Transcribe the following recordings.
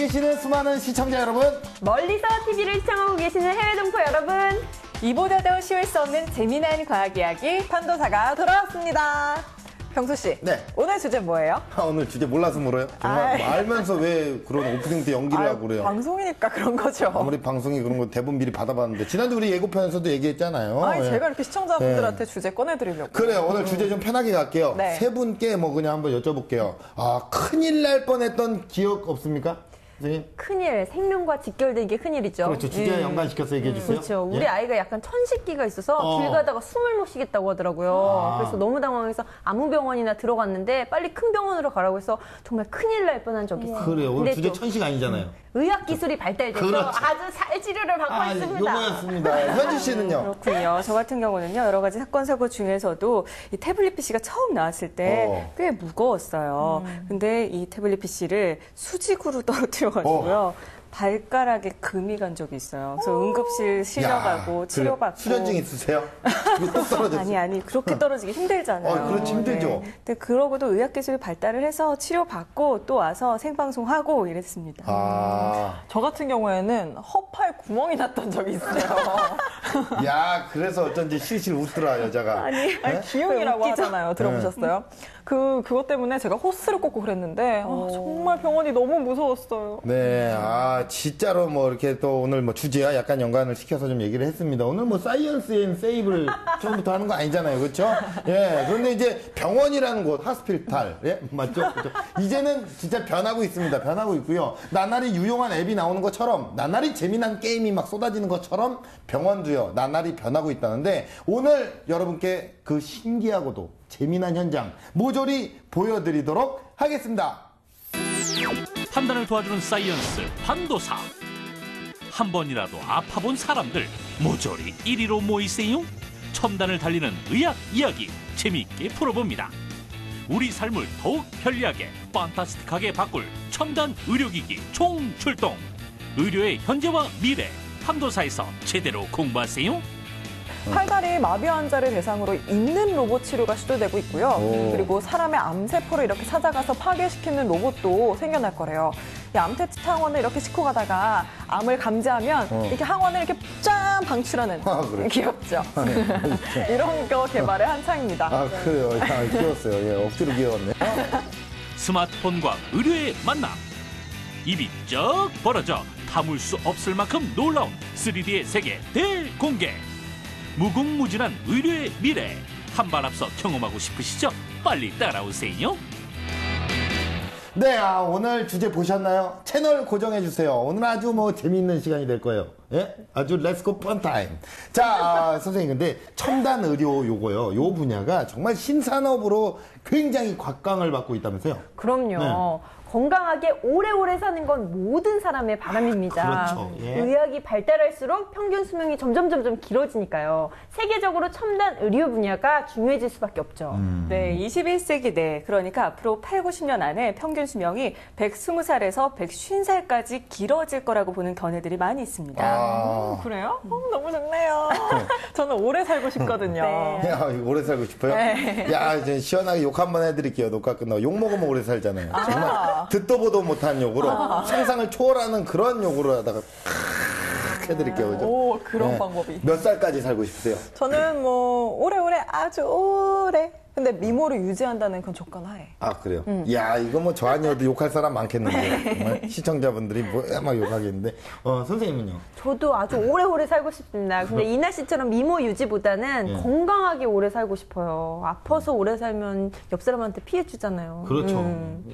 계시는 수많은 시청자 여러분, 멀리서 TV를 시청하고 계시는 해외 동포 여러분, 이보다도 쉬울 수 없는 재미난 과학 이야기 판도사가 돌아왔습니다. 병수 씨, 네. 오늘 주제 뭐예요? 오늘 주제 몰라서 물어요? 정말 알면서 왜 그런 오프닝 때 연기를 하고 그래요? 방송이니까 그런 거죠. 아무리 방송이 그런 거 대본 미리 받아봤는데 지난주 우리 예고편에서도 얘기했잖아요. 예. 제가 이렇게 시청자분들한테 주제 꺼내드리려고. 그래요. 오늘 주제 좀 편하게 갈게요. 네. 세 분께 뭐 그냥 한번 여쭤볼게요. 큰일 날 뻔했던 기억 없습니까? 선생님? 큰일, 생명과 직결된 게 큰일이죠. 그렇죠. 주제 연관시켜서 얘기해 주세요. 그렇죠. 우리 예? 아이가 약간 천식기가 있어서 길 가다가 숨을 못 쉬겠다고 하더라고요. 그래서 너무 당황해서 아무 병원이나 들어갔는데 빨리 큰 병원으로 가라고 해서 정말 큰일 날 뻔한 적이 있어요. 그래요. 오늘 근데 주제 또 천식 아니잖아요. 의학 기술이 발달돼서 그렇죠. 아주 잘 치료를 받고 있습니다. 요거였습니다. 현지 씨는요? 그렇군요. 저 같은 경우는요, 여러 가지 사건, 사고 중에서도 이 태블릿 PC가 처음 나왔을 때 꽤 무거웠어요. 근데 이 태블릿 PC를 수직으로 떨어뜨려가지고요. 발가락에 금이 간 적이 있어요. 그래서 응급실 실려가고 치료받고. 수전증 있으세요? 이거 또 떨어졌어요. 아니, 그렇게 떨어지기 힘들잖아요. 그렇지, 힘들죠. 네. 근데 그러고도 의학기술이 발달을 해서 치료받고 또 와서 생방송하고 이랬습니다. 저 같은 경우에는 허파에 구멍이 났던 적이 있어요. 야, 그래서 어쩐지 실실 웃더라, 여자가. 아니, 기흉이라고 하잖아요. 들어보셨어요? 그것 때문에 제가 호스를 꽂고 그랬는데 정말 병원이 너무 무서웠어요. 네, 진짜로 뭐 이렇게 또 오늘 뭐 주제와 약간 연관을 시켜서 좀 얘기를 했습니다. 오늘 뭐 사이언스 앤 세이브를 처음부터 하는 거 아니잖아요. 그렇죠? 예. 그런데 이제 병원이라는 곳, 하스피탈. 예? 맞죠? 그렇죠? 이제는 진짜 변하고 있습니다. 변하고 있고요. 나날이 유용한 앱이 나오는 것처럼, 나날이 재미난 게임이 막 쏟아지는 것처럼 병원도요, 나날이 변하고 있다는데 오늘 여러분께 그 신기하고도 재미난 현장 모조리 보여드리도록 하겠습니다. 판단을 도와주는 사이언스 판도사. 한 번이라도 아파본 사람들 모조리 1위로 모이세요. 첨단을 달리는 의학 이야기 재미있게 풀어봅니다. 우리 삶을 더욱 편리하게 판타스틱하게 바꿀 첨단 의료기기 총출동. 의료의 현재와 미래 판도사에서 제대로 공부하세요. 팔다리 마비 환자를 대상으로 있는 로봇 치료가 시도되고 있고요. 그리고 사람의 암세포를 이렇게 찾아가서 파괴시키는 로봇도 생겨날 거래요. 이 암태치 항원을 이렇게 싣고 가다가 암을 감지하면 이렇게 항원을 이렇게 짠 방출하는 그래. 귀엽죠? 이런 거 개발의 한창입니다. 그래요. 귀여웠어요. 예, 억지로 귀여웠네. 스마트폰과 의료의 만남. 입이 쩍 벌어져 담을 수 없을 만큼 놀라운 3D의 세계 대공개. 무궁무진한 의료의 미래. 한 발 앞서 경험하고 싶으시죠? 빨리 따라오세요. 네, 오늘 주제 보셨나요? 채널 고정해주세요. 오늘 아주 뭐 재미있는 시간이 될 거예요. 예? 아주 렛츠고 펀타임. 자, 선생님, 근데 첨단 의료 요거요. 요 분야가 정말 신산업으로 굉장히 곽광을 받고 있다면서요? 그럼요. 네. 건강하게 오래오래 사는 건 모든 사람의 바람입니다. 그렇죠. 예. 의학이 발달할수록 평균 수명이 점점 길어지니까요. 세계적으로 첨단 의료 분야가 중요해질 수밖에 없죠. 네, 21세기 내, 그러니까 앞으로 8, 90년 안에 평균 수명이 120살에서 150살까지 길어질 거라고 보는 견해들이 많이 있습니다. 그래요? 너무 좋네요. 저는 오래 살고 싶거든요. 네. 야, 이거 오래 살고 싶어요? 네. 야, 이제 시원하게 욕 한번 해드릴게요. 녹화 끝나고. 욕 먹으면 오래 살잖아요. 정말 듣도 보도 못한 욕으로 상상을 초월하는 그런 욕으로 하다가 해드릴게요. 그죠? 오, 그런 방법이. 몇 살까지 살고 싶으세요? 저는 뭐 오래오래 아주 오래. 근데 미모를 유지한다는 그 조건 하에. 그래요? 야, 이거 뭐 저 아니어도 욕할 사람 많겠는데. 정말 시청자분들이 뭐야 막 욕하겠는데. 선생님은요? 저도 아주 오래오래 살고 싶습니다. 근데 이나 씨처럼 미모 유지보다는 건강하게 오래 살고 싶어요. 아파서 오래 살면 옆 사람한테 피해 주잖아요. 그렇죠.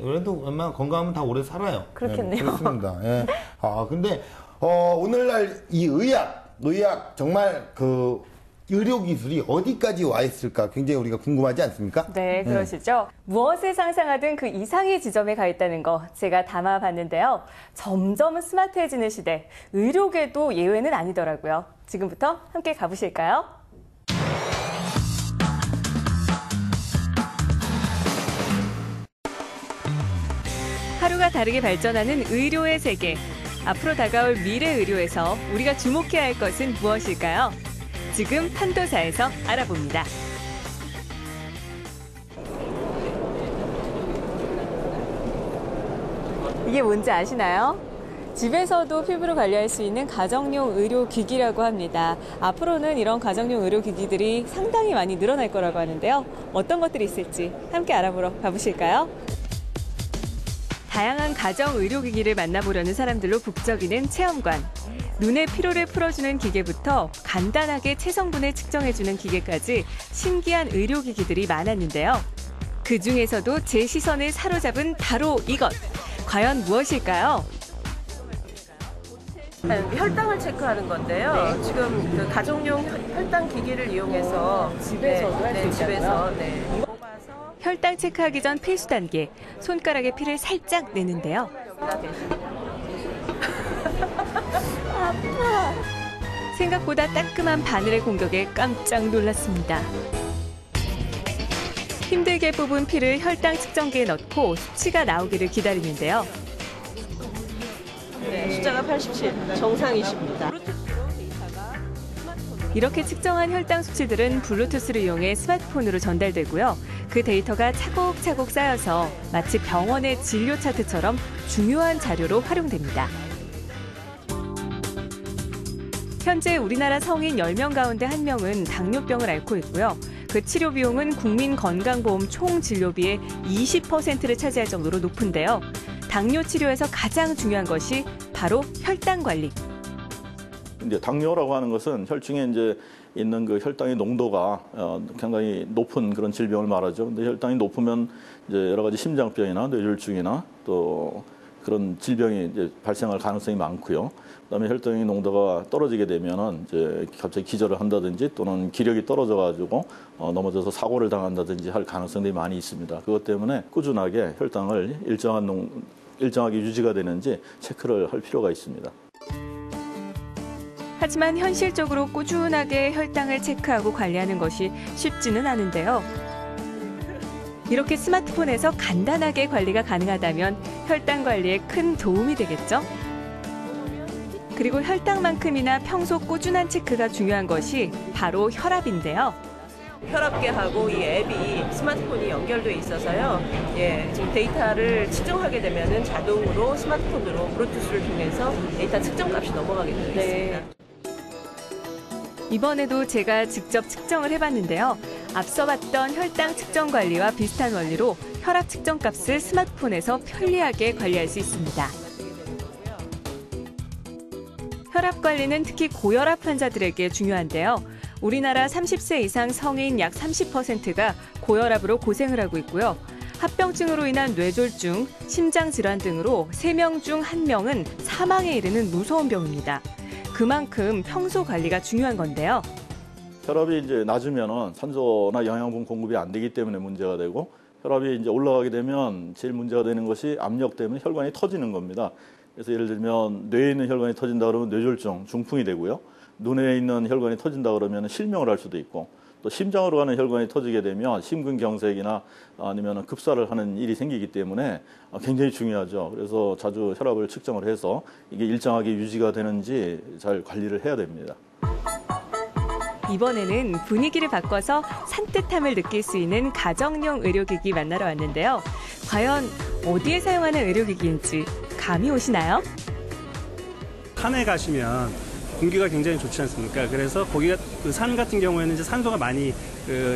그래도 웬만하면 건강하면 다 오래 살아요. 그렇겠네요. 네, 그렇습니다. 예. 근데 오늘날 이 의학 정말 그 의료기술이 어디까지 와 있을까 굉장히 우리가 궁금하지 않습니까? 네, 그러시죠. 무엇을 상상하든 그 이상의 지점에 가 있다는 거 제가 담아봤는데요. 점점 스마트해지는 시대, 의료계도 예외는 아니더라고요. 지금부터 함께 가보실까요? 하루가 다르게 발전하는 의료의 세계. 앞으로 다가올 미래 의료에서 우리가 주목해야 할 것은 무엇일까요? 지금 판도사에서 알아봅니다. 이게 뭔지 아시나요? 집에서도 피부를 관리할 수 있는 가정용 의료기기라고 합니다. 앞으로는 이런 가정용 의료기기들이 상당히 많이 늘어날 거라고 하는데요. 어떤 것들이 있을지 함께 알아보러 가보실까요? 다양한 가정 의료기기를 만나보려는 사람들로 북적이는 체험관. 눈의 피로를 풀어주는 기계부터 간단하게 체성분을 측정해주는 기계까지 신기한 의료기기들이 많았는데요. 그중에서도 제 시선을 사로잡은 바로 이것. 과연 무엇일까요? 혈당을 체크하는 건데요. 지금 그 가정용 혈당 기기를 이용해서 집에서도 할 수 있고요. 혈당 체크하기 전 필수 단계. 손가락에 피를 살짝 내는데요. 생각보다 따끔한 바늘의 공격에 깜짝 놀랐습니다. 힘들게 뽑은 피를 혈당 측정기에 넣고 수치가 나오기를 기다리는데요. 네, 숫자가 87, 정상이십니다. 이렇게 측정한 혈당 수치들은 블루투스를 이용해 스마트폰으로 전달되고요. 그 데이터가 차곡차곡 쌓여서 마치 병원의 진료 차트처럼 중요한 자료로 활용됩니다. 현재 우리나라 성인 10명 가운데 1명은 당뇨병을 앓고 있고요. 그 치료 비용은 국민건강보험 총 진료비의 20%를 차지할 정도로 높은데요. 당뇨 치료에서 가장 중요한 것이 바로 혈당 관리. 이제 당뇨라고 하는 것은 혈중에 이제 있는 그 혈당의 농도가 굉장히 높은 그런 질병을 말하죠. 근데 혈당이 높으면 이제 여러 가지 심장병이나 뇌졸중이나 또 그런 질병이 이제 발생할 가능성이 많고요. 그다음에 혈당의 농도가 떨어지게 되면은 이제 갑자기 기절을 한다든지 또는 기력이 떨어져가지고 넘어져서 사고를 당한다든지 할 가능성들이 많이 있습니다. 그것 때문에 꾸준하게 혈당을 일정하게 유지가 되는지 체크를 할 필요가 있습니다. 하지만 현실적으로 꾸준하게 혈당을 체크하고 관리하는 것이 쉽지는 않은데요. 이렇게 스마트폰에서 간단하게 관리가 가능하다면 혈당 관리에 큰 도움이 되겠죠? 그리고 혈당만큼이나 평소 꾸준한 체크가 중요한 것이 바로 혈압인데요. 혈압계하고 이 앱이 스마트폰이 연결돼 있어서요. 지금 데이터를 측정하게 되면은 자동으로 스마트폰으로 블루투스를 통해서 데이터 측정값이 넘어가게 되어 있습니다. 이번에도 제가 직접 측정을 해봤는데요. 앞서 봤던 혈당 측정 관리와 비슷한 원리로 혈압 측정 값을 스마트폰에서 편리하게 관리할 수 있습니다. 혈압 관리는 특히 고혈압 환자들에게 중요한데요. 우리나라 30세 이상 성인 약 30%가 고혈압으로 고생을 하고 있고요. 합병증으로 인한 뇌졸중, 심장질환 등으로 3명 중 1명은 사망에 이르는 무서운 병입니다. 그만큼 평소 관리가 중요한 건데요. 혈압이 이제 낮으면은 산소나 영양분 공급이 안 되기 때문에 문제가 되고 혈압이 이제 올라가게 되면 제일 문제가 되는 것이 압력 때문에 혈관이 터지는 겁니다. 그래서 예를 들면 뇌에 있는 혈관이 터진다 그러면 뇌졸중, 중풍이 되고요. 눈에 있는 혈관이 터진다 그러면 실명을 할 수도 있고 또 심장으로 가는 혈관이 터지게 되면 심근경색이나 아니면 급사를 하는 일이 생기기 때문에 굉장히 중요하죠. 그래서 자주 혈압을 측정을 해서 이게 일정하게 유지가 되는지 잘 관리를 해야 됩니다. 이번에는 분위기를 바꿔서 산뜻함을 느낄 수 있는 가정용 의료기기 만나러 왔는데요. 과연 어디에 사용하는 의료기기인지 감이 오시나요? 산에 가시면 공기가 굉장히 좋지 않습니까? 그래서 거기가 그 산 같은 경우에는 이제 산소가 많이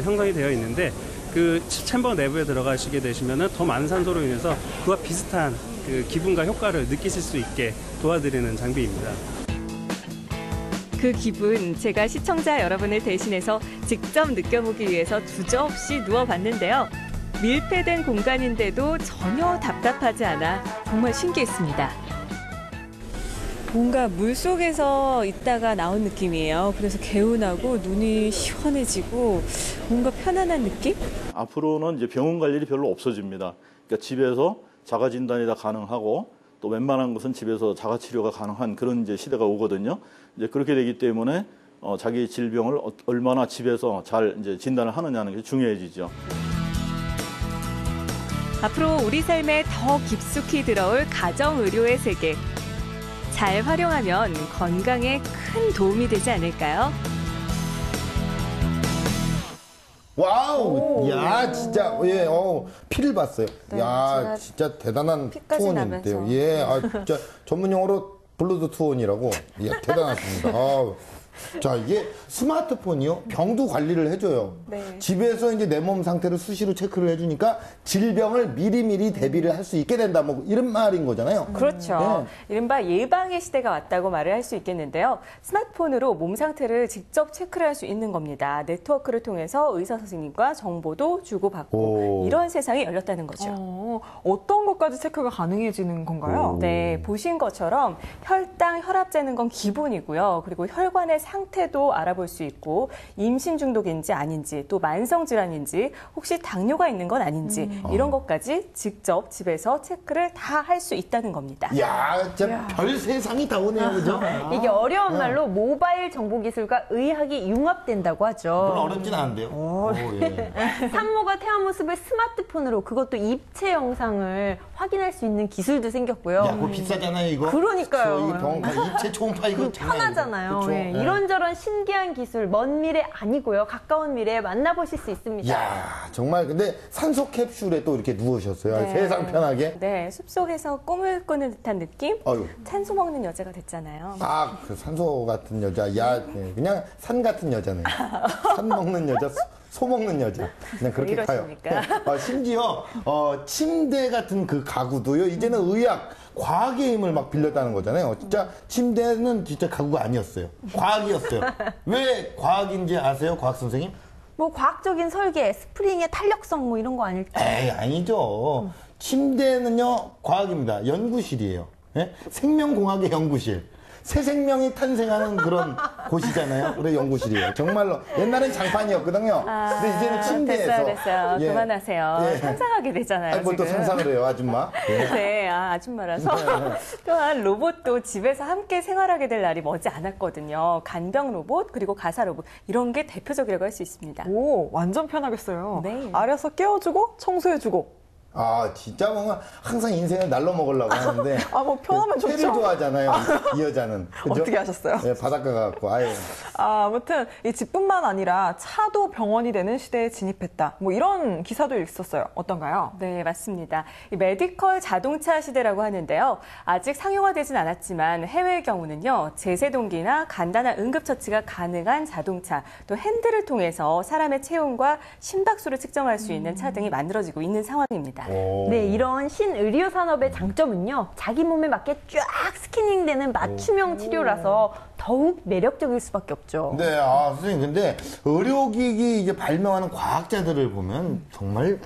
형성이 되어 있는데 그 챔버 내부에 들어가시게 되시면은 더 많은 산소로 인해서 그와 비슷한 그 기분과 효과를 느끼실 수 있게 도와드리는 장비입니다. 그 기분 제가 시청자 여러분을 대신해서 직접 느껴보기 위해서 주저없이 누워봤는데요. 밀폐된 공간인데도 전혀 답답하지 않아 정말 신기했습니다. 뭔가 물속에서 있다가 나온 느낌이에요. 그래서 개운하고 눈이 시원해지고 뭔가 편안한 느낌? 앞으로는 이제 병원 갈 일이 별로 없어집니다. 그러니까 집에서 자가 진단이 다 가능하고 또 웬만한 것은 집에서 자가 치료가 가능한 그런 이제 시대가 오거든요. 이제 그렇게 되기 때문에 자기 질병을 얼마나 집에서 잘 이제 진단을 하느냐는 게 중요해지죠. 앞으로 우리 삶에 더 깊숙이 들어올 가정 의료의 세계. 잘 활용하면 건강에 큰 도움이 되지 않을까요? 와우, 야, 진짜, 피를 봤어요. 네, 야, 진짜 대단한 피까지 투혼인데요. 나면서. 예, 진짜 전문 용어로 블루드 투혼이라고. 예, 대단하십니다. 자, 이게 스마트폰이요. 병도 관리를 해줘요. 네. 집에서 이제 내 몸 상태를 수시로 체크를 해주니까 질병을 미리미리 대비를 할 수 있게 된다. 뭐 이런 말인 거잖아요. 그렇죠. 이른바 예방의 시대가 왔다고 말을 할 수 있겠는데요. 스마트폰으로 몸 상태를 직접 체크를 할 수 있는 겁니다. 네트워크를 통해서 의사 선생님과 정보도 주고받고 이런 세상이 열렸다는 거죠. 어떤 것까지 체크가 가능해지는 건가요? 네, 보신 것처럼 혈당, 혈압 재는 건 기본이고요. 그리고 혈관의 상태도 알아볼 수 있고 임신 중독인지 아닌지 또 만성 질환인지 혹시 당뇨가 있는 건 아닌지 이런 것까지 직접 집에서 체크를 다 할 수 있다는 겁니다. 이야, 진짜 별 세상이 다 오네요. 그죠? 이게 어려운 말로 모바일 정보기술과 의학이 융합된다고 하죠. 별로 어렵진 않은데요. 예. 산모가 태아 모습을 스마트폰으로 그것도 입체 영상을 확인할 수 있는 기술도 생겼고요. 야, 그거 비싸잖아요, 이거. 그러니까요. 이거 병원 가 입체 초음파 이거 편하잖아요. 그쵸? 예, 예. 이런저런 신기한 기술, 먼 미래 아니고요. 가까운 미래에 만나보실 수 있습니다. 야, 정말 근데 산소 캡슐에 또 이렇게 누우셨어요. 네. 세상 편하게. 네, 숲속에서 꿈을 꾸는 듯한 느낌? 아유. 산소 먹는 여자가 됐잖아요. 그 산소 같은 여자, 네, 그냥 산 같은 여자네. 산 먹는 여자, 소 먹는 여자. 그냥 그렇게 왜 가요. 이러십니까? 심지어 침대 같은 그 가구도요. 이제는 의학, 과학의 힘을 막 빌렸다는 거잖아요. 진짜 침대는 진짜 가구가 아니었어요. 과학이었어요. 왜 과학인지 아세요, 과학 선생님? 뭐 과학적인 설계, 스프링의 탄력성 뭐 이런 거 아닐까요? 에이, 아니죠. 침대는요, 과학입니다. 연구실이에요. 예? 생명공학의 연구실. 새 생명이 탄생하는 그런 곳이잖아요. 그래, 연구실이에요. 정말로. 옛날엔 장판이었거든요. 근데 이제는 침대에서. 됐어요. 예. 그만하세요. 예. 상상하게 되잖아요. 아니, 뭘또 지금. 상상을 해요, 아줌마. 예. 네, 아줌마라서. 또한 로봇도 집에서 함께 생활하게 될 날이 머지 않았거든요. 간병 로봇, 그리고 가사 로봇. 이런 게 대표적이라고 할 수 있습니다. 오, 완전 편하겠어요. 네. 아려서 깨워주고 청소해주고. 진짜 뭔가 항상 인생을 날로 먹으려고 하는데. 뭐 편하면 좋죠. 회를 좋아하잖아요, 이 여자는. 그죠? 어떻게 하셨어요? 예, 바닷가 갖고, 아유. 아무튼 이 집뿐만 아니라 차도 병원이 되는 시대에 진입했다. 뭐 이런 기사도 있었어요. 어떤가요? 네, 맞습니다. 이 메디컬 자동차 시대라고 하는데요. 아직 상용화되진 않았지만 해외의 경우는요. 제세동기나 간단한 응급처치가 가능한 자동차, 또 핸들을 통해서 사람의 체온과 심박수를 측정할 수 있는 차 등이 만들어지고 있는 상황입니다. 네, 이런 신의료 산업의 장점은요. 자기 몸에 맞게 쫙 스캐닝되는 맞춤형 치료라서 더욱 매력적일 수밖에 없죠. 네, 선생님, 근데 의료기기 이제 발명하는 과학자들을 보면 정말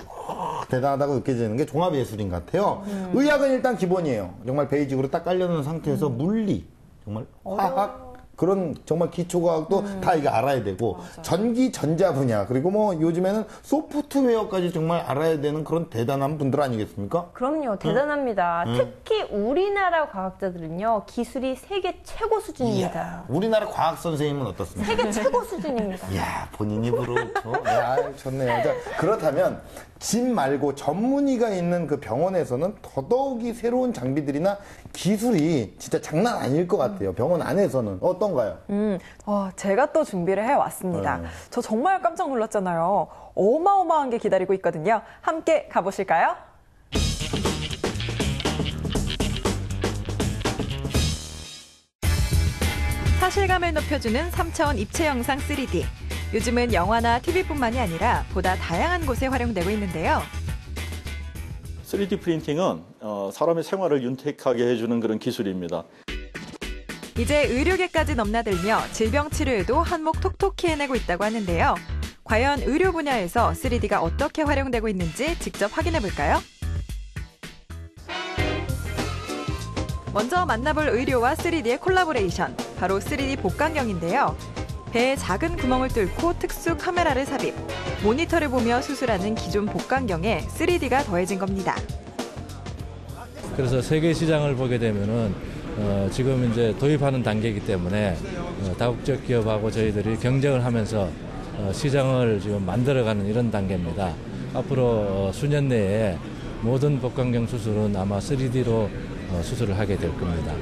대단하다고 느껴지는 게 종합예술인 것 같아요. 의학은 일단 기본이에요. 정말 베이직으로 딱 깔려놓은 상태에서 물리, 정말 화학, 그런 정말 기초과학도 다 이거 알아야 되고 전기 전자 분야 그리고 뭐 요즘에는 소프트웨어까지 정말 알아야 되는 그런 대단한 분들 아니겠습니까? 그럼요. 대단합니다. 특히 우리나라 과학자들은요. 기술이 세계 최고 수준입니다. 이야, 우리나라 과학 선생님은 어떻습니까? 세계 최고 수준입니다. 이야, 본인 입으로 좋네요. 자, 그렇다면 집 말고 전문의가 있는 그 병원에서는 더더욱이 새로운 장비들이나 기술이 진짜 장난 아닐 것 같아요. 병원 안에서는 어떤가요? 제가 또 준비를 해왔습니다. 저 정말 깜짝 놀랐잖아요. 어마어마한 게 기다리고 있거든요. 함께 가보실까요? 사실감을 높여주는 3차원 입체 영상 3D. 요즘은 영화나 TV뿐만이 아니라 보다 다양한 곳에 활용되고 있는데요. 3D 프린팅은 사람의 생활을 윤택하게 해주는 그런 기술입니다. 이제 의료계까지 넘나들며 질병 치료에도 한몫 톡톡히 해내고 있다고 하는데요. 과연 의료 분야에서 3D가 어떻게 활용되고 있는지 직접 확인해 볼까요? 먼저 만나볼 의료와 3D의 콜라보레이션, 바로 3D 복강경인데요. 배에 작은 구멍을 뚫고 특수 카메라를 삽입, 모니터를 보며 수술하는 기존 복강경에 3D가 더해진 겁니다. 그래서 세계 시장을 보게 되면은 지금 이제 도입하는 단계이기 때문에 다국적 기업하고 저희들이 경쟁을 하면서 시장을 지금 만들어가는 이런 단계입니다. 앞으로 수년 내에 모든 복강경 수술은 아마 3D로 수술을 하게 될 겁니다.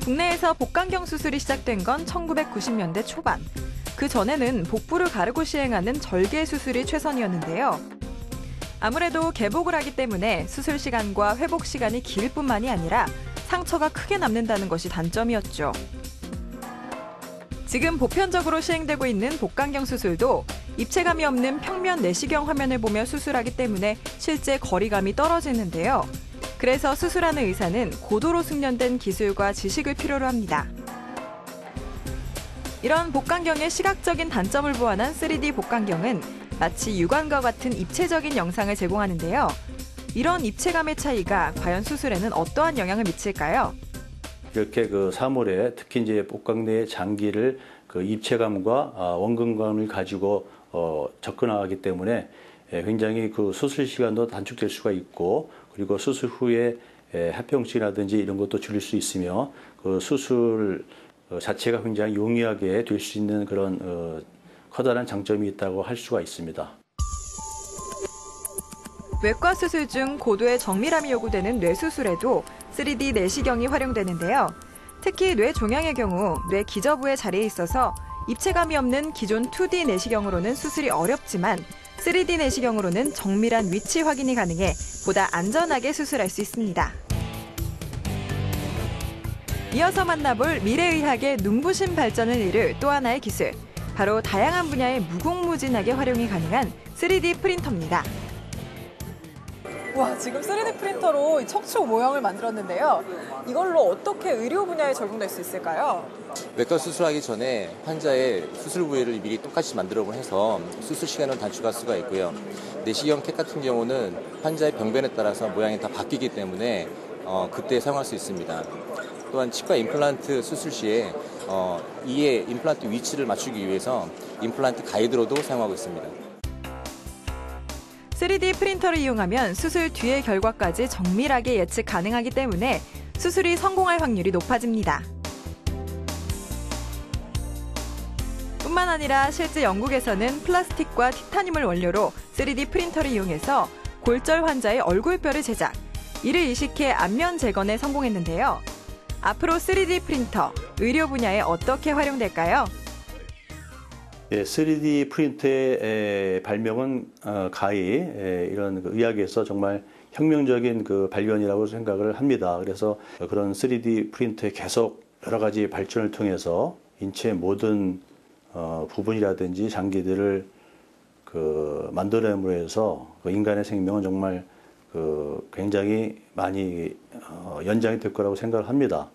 국내에서 복강경 수술이 시작된 건 1990년대 초반. 그 전에는 복부를 가르고 시행하는 절개 수술이 최선이었는데요. 아무래도 개복을 하기 때문에 수술 시간과 회복 시간이 길 뿐만이 아니라 상처가 크게 남는다는 것이 단점이었죠. 지금 보편적으로 시행되고 있는 복강경 수술도 입체감이 없는 평면 내시경 화면을 보며 수술하기 때문에 실제 거리감이 떨어지는데요. 그래서 수술하는 의사는 고도로 숙련된 기술과 지식을 필요로 합니다. 이런 복강경의 시각적인 단점을 보완한 3D 복강경은 마치 육안과 같은 입체적인 영상을 제공하는데요. 이런 입체감의 차이가 과연 수술에는 어떠한 영향을 미칠까요? 이렇게 그 사물에 특히 이제 복강내의 장기를 그 입체감과 원근감을 가지고 접근하기 때문에 굉장히 그 수술 시간도 단축될 수가 있고, 그리고 수술 후에 합병증이라든지 이런 것도 줄일 수 있으며 그 수술 자체가 굉장히 용이하게 될 수 있는 그런 커다란 장점이 있다고 할 수가 있습니다. 외과 수술 중 고도의 정밀함이 요구되는 뇌수술에도 3D 내시경이 활용되는데요. 특히 뇌종양의 경우 뇌 기저부의 자리에 있어서 입체감이 없는 기존 2D 내시경으로는 수술이 어렵지만 3D 내시경으로는 정밀한 위치 확인이 가능해 보다 안전하게 수술할 수 있습니다. 이어서 만나볼 미래의학의 눈부신 발전을 이룰 또 하나의 기술, 바로 다양한 분야에 무궁무진하게 활용이 가능한 3D 프린터입니다. 와, 지금 3D 프린터로 이 척추 모형을 만들었는데요. 이걸로 어떻게 의료 분야에 적용될 수 있을까요? 외과 수술하기 전에 환자의 수술 부위를 미리 똑같이 만들어 해서 수술 시간을 단축할 수가 있고요. 내시경 캣 같은 경우는 환자의 병변에 따라서 모양이 다 바뀌기 때문에 그때 사용할 수 있습니다. 또한 치과 임플란트 수술 시에 이에 임플란트 위치를 맞추기 위해서 임플란트 가이드로도 사용하고 있습니다. 3D 프린터를 이용하면 수술 뒤의 결과까지 정밀하게 예측 가능하기 때문에 수술이 성공할 확률이 높아집니다. 뿐만 아니라 실제 영국에서는 플라스틱과 티타늄을 원료로 3D 프린터를 이용해서 골절 환자의 얼굴뼈를 제작, 이를 이식해 안면 재건에 성공했는데요. 앞으로 3D 프린터, 의료 분야에 어떻게 활용될까요? 3D 프린터의 발명은 가히 이런 의학에서 정말 혁명적인 그 발견이라고 생각을 합니다. 그래서 그런 3D 프린터에 계속 여러 가지 발전을 통해서 인체의 모든 부분이라든지 장기들을 만들어냄으로 해서 인간의 생명은 정말 굉장히 많이 연장이 될 거라고 생각을 합니다.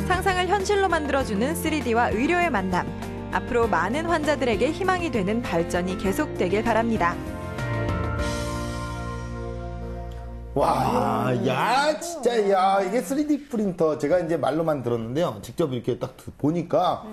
상상을 현실로 만들어주는 3D와 의료의 만남. 앞으로 많은 환자들에게 희망이 되는 발전이 계속되길 바랍니다. 와, 야, 진짜, 야, 이게 3D 프린터. 제가 이제 말로만 들었는데요. 직접 이렇게 딱 보니까,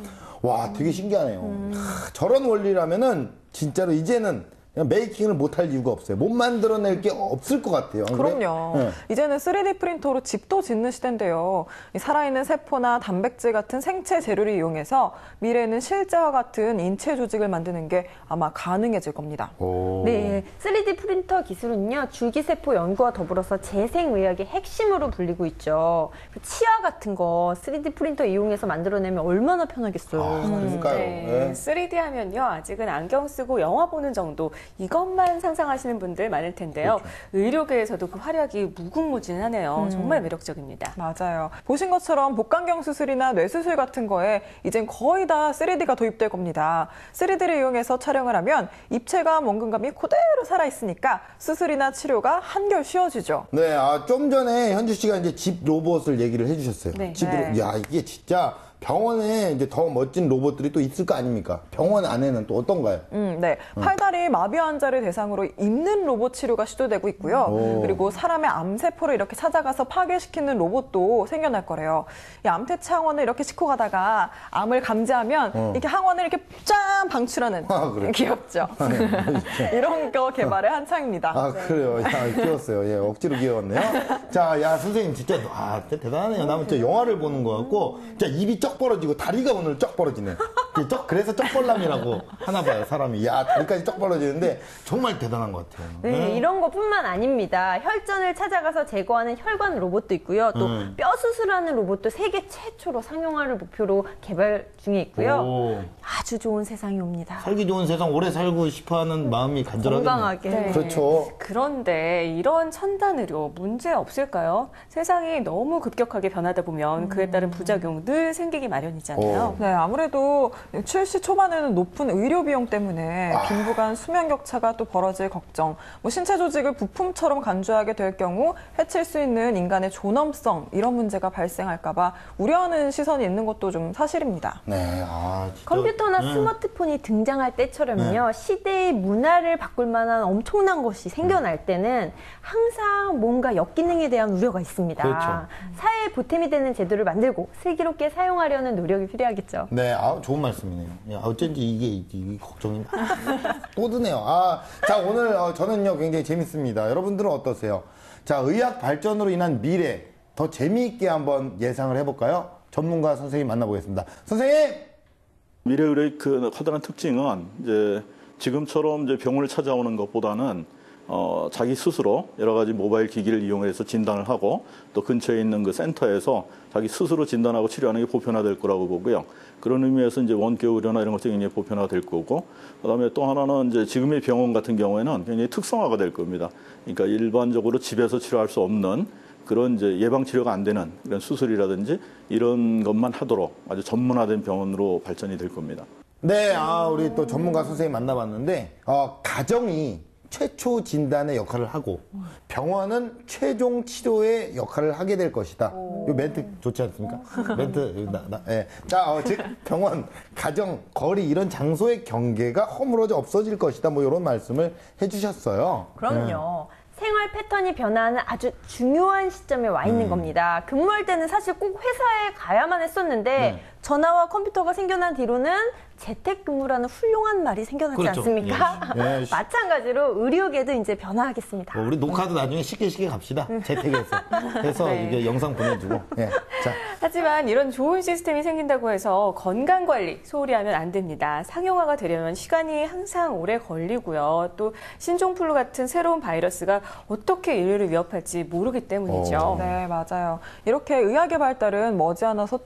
와, 되게 신기하네요. 저런 원리라면은, 진짜로 이제는 그냥 메이킹을 못할 이유가 없어요. 못 만들어낼 게 없을 것 같아요. 그럼요. 네. 이제는 3D 프린터로 집도 짓는 시대인데요. 살아있는 세포나 단백질 같은 생체 재료를 이용해서 미래에는 실제와 같은 인체 조직을 만드는 게 아마 가능해질 겁니다. 네, 3D 프린터 기술은요, 줄기세포 연구와 더불어서 재생의학의 핵심으로 불리고 있죠. 치아 같은 거 3D 프린터 이용해서 만들어내면 얼마나 편하겠어요. 그러니까요. 네. 3D 하면요, 아직은 안경 쓰고 영화 보는 정도, 이것만 상상하시는 분들 많을 텐데요. 그렇죠. 의료계에서도 그 활약이 무궁무진하네요. 정말 매력적입니다. 맞아요. 보신 것처럼 복강경 수술이나 뇌수술 같은 거에 이젠 거의 다 3D가 도입될 겁니다. 3D를 이용해서 촬영을 하면 입체감, 원근감이 그대로 살아있으니까 수술이나 치료가 한결 쉬워지죠. 네, 좀 전에 현주 씨가 이제 집 로봇을 얘기를 해주셨어요. 네. 집으로, 야, 이게 진짜 병원에 이제 더 멋진 로봇들이 또 있을 거 아닙니까? 병원 안에는 또 어떤가요? 네. 팔다리 마비 환자를 대상으로 입는 로봇 치료가 시도되고 있고요. 그리고 사람의 암세포를 이렇게 찾아가서 파괴시키는 로봇도 생겨날 거래요. 이 암태치 항원을 이렇게 싣고 가다가 암을 감지하면 이렇게 항원을 이렇게 짠 방출하는. 그래. 귀엽죠? 이런 거 개발에 한창입니다. 그래요. 야, 귀여웠어요. 예, 억지로 귀여웠네요. 자, 야, 선생님 진짜, 진짜 대단하네요. 나는 진짜 영화를 보는 것 같고, 진짜 입이 쩍 벌어지고 다리가 오늘 쩍 벌어지네. 그래서 쩍벌남이라고 하나 봐요, 사람이. 야, 다리까지 쩍 벌어지는데 정말 대단한 것 같아요. 네, 이런 것뿐만 아닙니다. 혈전을 찾아가서 제거하는 혈관 로봇도 있고요. 또 뼈 뼈수술하는 로봇도 세계 최초로 상용화를 목표로 개발 중에 있고요. 오. 아주 좋은 세상이 옵니다. 살기 좋은 세상 오래 살고 싶어하는 마음이 간절하겠네요. 건강하게. 네. 그렇죠. 그런데 이런 첨단 의료 문제 없을까요? 세상이 너무 급격하게 변하다 보면 그에 따른 부작용 늘 생기기 마련이잖아요. 네, 아무래도 출시 초반에는 높은 의료 비용 때문에 빈부간 수명 격차가 또 벌어질 걱정, 뭐 신체 조직을 부품처럼 간주하게 될 경우 해칠 수 있는 인간의 존엄성 이런 문제가 발생할까봐 우려하는 시선이 있는 것도 좀 사실입니다. 네, 진짜. 컴퓨터나 스마트폰이 등장할 때처럼요. 시대의 문화를 바꿀 만한 엄청난 것이 생겨날 때는 항상 뭔가 역기능에 대한 우려가 있습니다. 그렇죠. 사회에 보탬이 되는 제도를 만들고 슬기롭게 사용하려는 노력이 필요하겠죠. 네, 좋은 말씀이네요. 어쩐지 이게 걱정이 또 드네요. 자, 오늘 저는요, 굉장히 재밌습니다. 여러분들은 어떠세요? 자, 의학 발전으로 인한 미래, 더 재미있게 한번 예상을 해볼까요? 전문가 선생님 만나보겠습니다. 선생님! 미래 의료의 그 커다란 특징은 이제 지금처럼 이제 병원을 찾아오는 것보다는 자기 스스로 여러 가지 모바일 기기를 이용해서 진단을 하고 또 근처에 있는 그 센터에서 자기 스스로 진단하고 치료하는 게 보편화될 거라고 보고요. 그런 의미에서 이제 원격 의료나 이런 것들이 굉장히 보편화될 거고, 그다음에 또 하나는 이제 지금의 병원 같은 경우에는 굉장히 특성화가 될 겁니다. 그러니까 일반적으로 집에서 치료할 수 없는 그런 이제 예방 치료가 안 되는 이런 수술이라든지 이런 것만 하도록 아주 전문화된 병원으로 발전이 될 겁니다. 네, 우리 또 전문가 선생님 만나봤는데, 가정이 최초 진단의 역할을 하고 병원은 최종 치료의 역할을 하게 될 것이다. 이 멘트 좋지 않습니까? 멘트 예. 자, 즉 병원, 가정, 거리 이런 장소의 경계가 허물어져 없어질 것이다. 뭐 이런 말씀을 해주셨어요. 그럼요. 생활 패턴이 변화하는 아주 중요한 시점에 와 있는 겁니다. 근무할 때는 사실 꼭 회사에 가야만 했었는데 전화와 컴퓨터가 생겨난 뒤로는 재택근무라는 훌륭한 말이 생겨나지 그렇죠. 않습니까? 예. 마찬가지로 의료계도 이제 변화하겠습니다. 우리 녹화도 나중에 쉽게 갑시다. 재택에서. 해서 네. 이게 영상 보내주고. 예. 자. 하지만 이런 좋은 시스템이 생긴다고 해서 건강관리 소홀히 하면 안 됩니다. 상용화가 되려면 시간이 항상 오래 걸리고요. 또 신종플루 같은 새로운 바이러스가 어떻게 인류를 위협할지 모르기 때문이죠. 네, 맞아요. 이렇게 의학의 발달은 머지않아서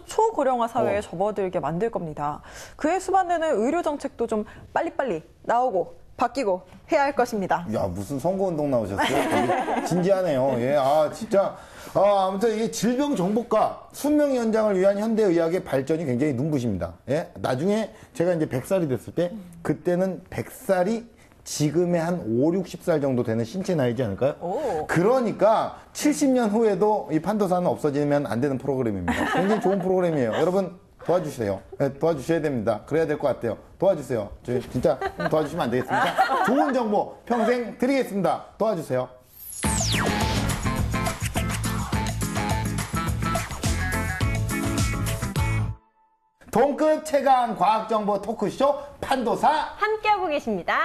초고령화 사회에 접어들게 만들 겁니다. 그에 수반되는 의료 정책도 좀 빨리빨리 나오고 바뀌고 해야 할 것입니다. 야, 무슨 선거운동 나오셨어요? 되게 진지하네요. 예, 진짜. 아무튼 이게 질병 정복과 수명 연장을 위한 현대의학의 발전이 굉장히 눈부십니다. 예, 나중에 제가 이제 100살이 됐을 때, 그때는 100살이 지금의 한 5, 60살 정도 되는 신체 나이지 않을까요? 그러니까 70년 후에도 이 판도사는 없어지면 안 되는 프로그램입니다. 굉장히 좋은 프로그램이에요. 여러분 도와주세요. 네, 도와주셔야 됩니다. 그래야 될 것 같아요. 도와주세요. 저희 진짜 도와주시면 안 되겠습니까? 좋은 정보 평생 드리겠습니다. 도와주세요. 동급 최강 과학정보 토크쇼 판도사 함께하고 계십니다.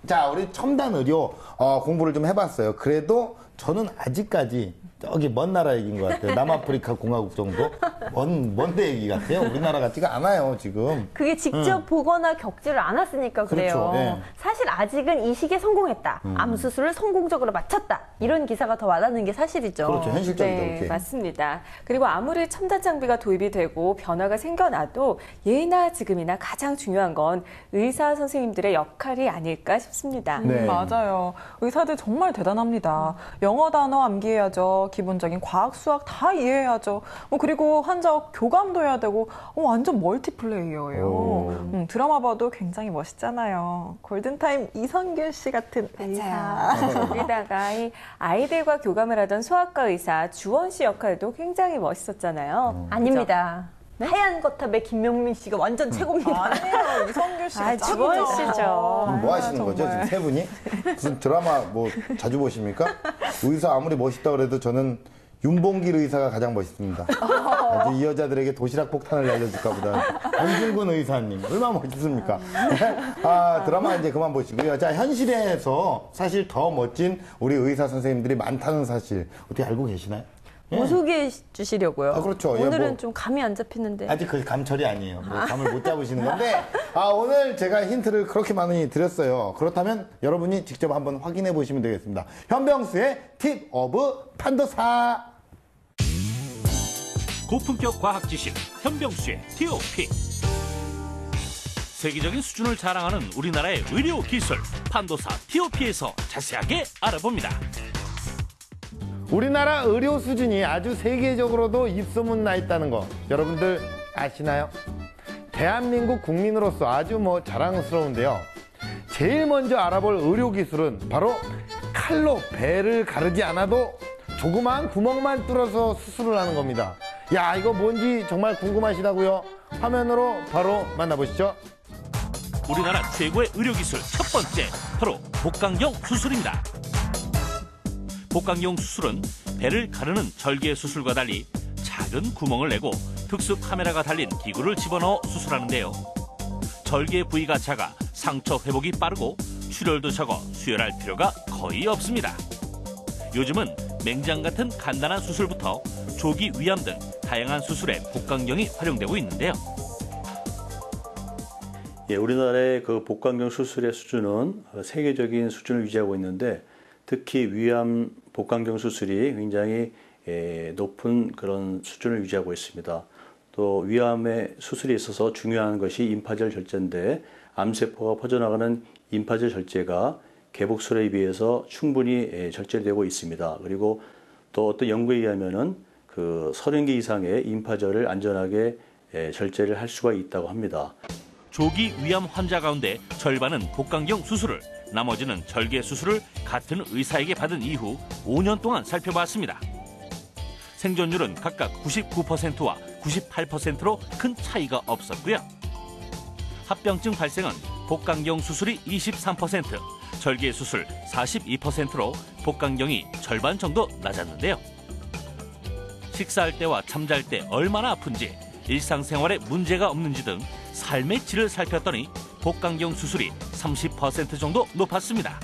자, 우리 첨단 의료 공부를 좀 해봤어요. 그래도 저는 아직까지 저기 먼 나라 얘기인 것 같아요. 남아프리카 공화국 정도? 먼데 얘기 같아요. 우리나라 같지가 않아요, 지금. 그게 직접 보거나 겪지를 않았으니까 그래요. 그렇죠, 예. 사실 아직은 이 시기에 성공했다. 암 수술을 성공적으로 마쳤다. 이런 기사가 더 와닿는 게 사실이죠. 그렇죠, 현실적이죠. 네, 이렇게. 맞습니다. 그리고 아무리 첨단 장비가 도입이 되고 변화가 생겨나도 예나 지금이나 가장 중요한 건 의사 선생님들의 역할이 아닐까 싶습니다. 네. 맞아요. 의사들 정말 대단합니다. 영어 단어 암기해야죠. 기본적인 과학, 수학 다 이해해야죠. 그리고 환자 교감도 해야 되고 완전 멀티플레이어예요. 드라마 봐도 굉장히 멋있잖아요. 골든타임 이성균 씨 같은 의사. 거기다가 이 아이들과 교감을 하던 소아과 의사 주원 씨 역할도 굉장히 멋있었잖아요. 아닙니다. 하얀 거탑의 김명민 씨가 완전 최고입니다. 아니에요. 이성균 씨가 주원 씨죠. 뭐 하시는 거죠, 지금 세 분이? 무슨 드라마 뭐 자주 보십니까? 의사 아무리 멋있다 그래도 저는 윤봉길 의사가 가장 멋있습니다. 아주 이 여자들에게 도시락 폭탄을 날려줄까 보다. 안중근 의사님, 얼마나 멋있습니까? 드라마 이제 그만 보시고요. 자, 현실에서 사실 더 멋진 우리 의사 선생님들이 많다는 사실 어떻게 알고 계시나요? 뭐 소개해 주시려고요? 그렇죠. 오늘은 좀 감이 안 잡히는데. 아직 그 감철이 아니에요. 감을 못 잡으시는 건데, 오늘 제가 힌트를 그렇게 많이 드렸어요. 그렇다면 여러분이 직접 한번 확인해 보시면 되겠습니다. 현병수의 팁 오브 판도사. 고품격 과학 지식 현병수의 TOP. 세계적인 수준을 자랑하는 우리나라의 의료 기술 판도사 TOP에서 자세하게 알아봅니다. 우리나라 의료 수준이 아주 세계적으로도 입소문 나 있다는 거 여러분들 아시나요? 대한민국 국민으로서 아주 자랑스러운데요. 제일 먼저 알아볼 의료 기술은 바로 칼로 배를 가르지 않아도 조그마한 구멍만 뚫어서 수술을 하는 겁니다. 야, 이거 뭔지 정말 궁금하시다고요? 화면으로 바로 만나보시죠. 우리나라 최고의 의료기술 첫 번째, 바로 복강경 수술입니다. 복강경 수술은 배를 가르는 절개 수술과 달리 작은 구멍을 내고 특수 카메라가 달린 기구를 집어넣어 수술하는데요. 절개 부위가 작아 상처 회복이 빠르고 출혈도 적어 수혈할 필요가 거의 없습니다. 요즘은 맹장 같은 간단한 수술부터 조기 위암 등 다양한 수술에 복강경이 활용되고 있는데요. 예, 우리나라의 그 복강경 수술의 수준은 세계적인 수준을 유지하고 있는데 특히 위암 복강경 수술이 굉장히 높은 그런 수준을 유지하고 있습니다. 또 위암의 수술에 있어서 중요한 것이 임파절 절제인데 암세포가 퍼져나가는 임파절 절제가 개복술에 비해서 충분히 절제되고 있습니다. 그리고 또 어떤 연구에 의하면은 그 30개 이상의 임파절을 안전하게 절제를 할 수가 있다고 합니다. 조기 위암 환자 가운데 절반은 복강경 수술을, 나머지는 절개 수술을 같은 의사에게 받은 이후 5년 동안 살펴봤습니다. 생존율은 각각 99%와 98%로 큰 차이가 없었고요. 합병증 발생은 복강경 수술이 23%, 절개 수술 42%로 복강경이 절반 정도 낮았는데요. 식사할 때와 잠잘 때 얼마나 아픈지, 일상생활에 문제가 없는지 등 삶의 질을 살폈더니 복강경 수술이 30% 정도 높았습니다.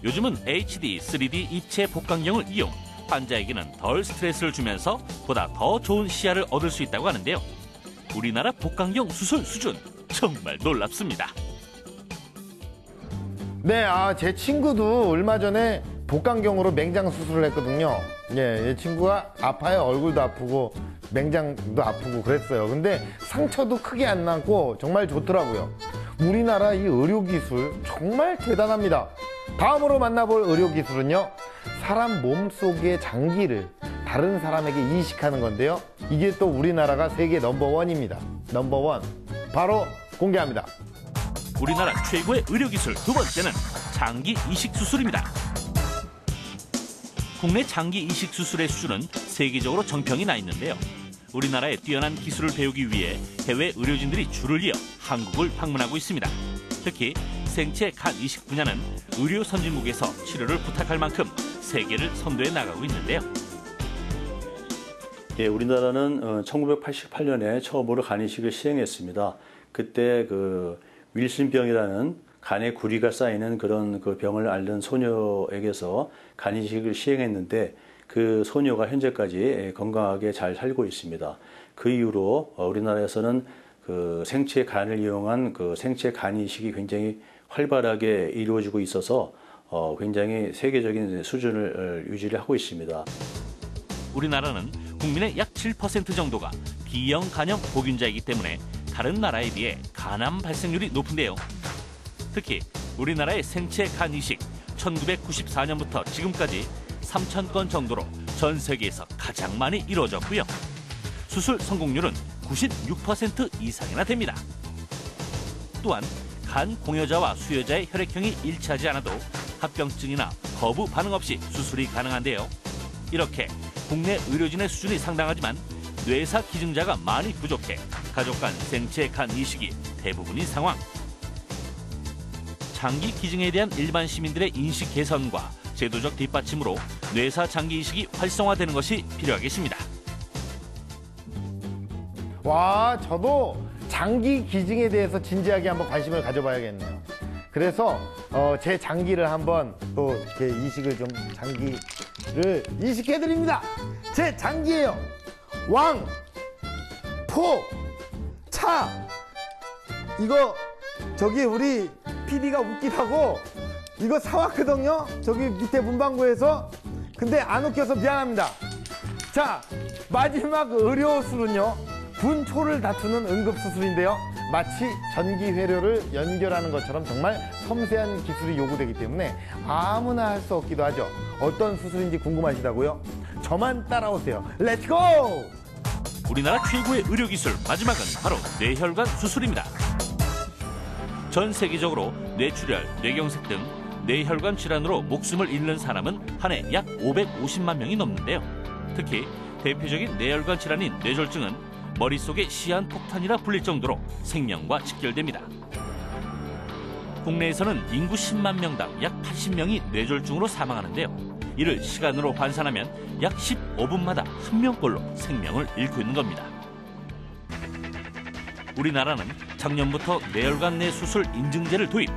요즘은 HD, 3D 입체 복강경을 이용, 환자에게는 덜 스트레스를 주면서 보다 더 좋은 시야를 얻을 수 있다고 하는데요. 우리나라 복강경 수술 수준 정말 놀랍습니다. 네, 제 친구도 얼마 전에 복강경으로 맹장 수술을 했거든요. 예, 이 친구가 아파요. 얼굴도 아프고 맹장도 아프고 그랬어요. 근데 상처도 크게 안 났고 정말 좋더라고요. 우리나라 이 의료기술 정말 대단합니다. 다음으로 만나볼 의료기술은요, 사람 몸속의 장기를 다른 사람에게 이식하는 건데요. 이게 또 우리나라가 세계 넘버원입니다. 넘버원 바로 공개합니다. 우리나라 최고의 의료기술 두 번째는 장기 이식 수술입니다. 국내 장기 이식 수술의 수준은 세계적으로 정평이 나 있는데요. 우리나라의 뛰어난 기술을 배우기 위해 해외 의료진들이 줄을 이어 한국을 방문하고 있습니다. 특히 생체 간 이식 분야는 의료 선진국에서 치료를 부탁할 만큼 세계를 선도해 나가고 있는데요. 예, 우리나라는 1988년에 처음으로 간 이식을 시행했습니다. 그때 그 윌슨병이라는 간에 구리가 쌓이는 그런 그 병을 앓는 소녀에게서 간 이식을 시행했는데 그 소녀가 현재까지 건강하게 잘 살고 있습니다. 그 이후로 우리나라에서는 그 생체 간을 이용한 그 생체 간 이식이 굉장히 활발하게 이루어지고 있어서 굉장히 세계적인 수준을 유지를 하고 있습니다. 우리나라는 국민의 약 7% 정도가 B형 간염 보균자이기 때문에 다른 나라에 비해 간암 발생률이 높은데요. 특히 우리나라의 생체 간 이식 1994년부터 지금까지 3,000건 정도로 전 세계에서 가장 많이 이루어졌고요. 수술 성공률은 96% 이상이나 됩니다. 또한 간 공여자와 수여자의 혈액형이 일치하지 않아도 합병증이나 거부 반응 없이 수술이 가능한데요. 이렇게 국내 의료진의 수준이 상당하지만 뇌사 기증자가 많이 부족해 가족 간 생체 간 이식이 대부분인 상황. 장기 기증에 대한 일반 시민들의 인식 개선과 제도적 뒷받침으로 뇌사 장기 이식이 활성화되는 것이 필요하겠습니다. 와, 저도 장기 기증에 대해서 진지하게 한번 관심을 가져봐야겠네요. 그래서 제 장기를 한번 또 이렇게 이식을 좀 장기를 이식해드립니다. 제 장기예요. 왕, 포, 차. 이거 저기 우리 PD가 웃기다고 이거 사왔거든요. 저기 밑에 문방구에서. 근데 안 웃겨서 미안합니다. 자, 마지막 의료술은요. 분초를 다투는 응급수술인데요. 마치 전기회로를 연결하는 것처럼 정말 섬세한 기술이 요구되기 때문에 아무나 할 수 없기도 하죠. 어떤 수술인지 궁금하시다고요? 저만 따라오세요. 렛츠고! 우리나라 최고의 의료기술 마지막은 바로 뇌혈관 수술입니다. 전 세계적으로 뇌출혈, 뇌경색 등 뇌혈관 질환으로 목숨을 잃는 사람은 한 해 약 550만 명이 넘는데요. 특히 대표적인 뇌혈관 질환인 뇌졸중은 머릿속에 시한폭탄이라 불릴 정도로 생명과 직결됩니다. 국내에서는 인구 10만 명당 약 80명이 뇌졸중으로 사망하는데요. 이를 시간으로 환산하면 약 15분마다 한 명꼴로 생명을 잃고 있는 겁니다. 우리나라는 작년부터 뇌혈관 내 수술 인증제를 도입,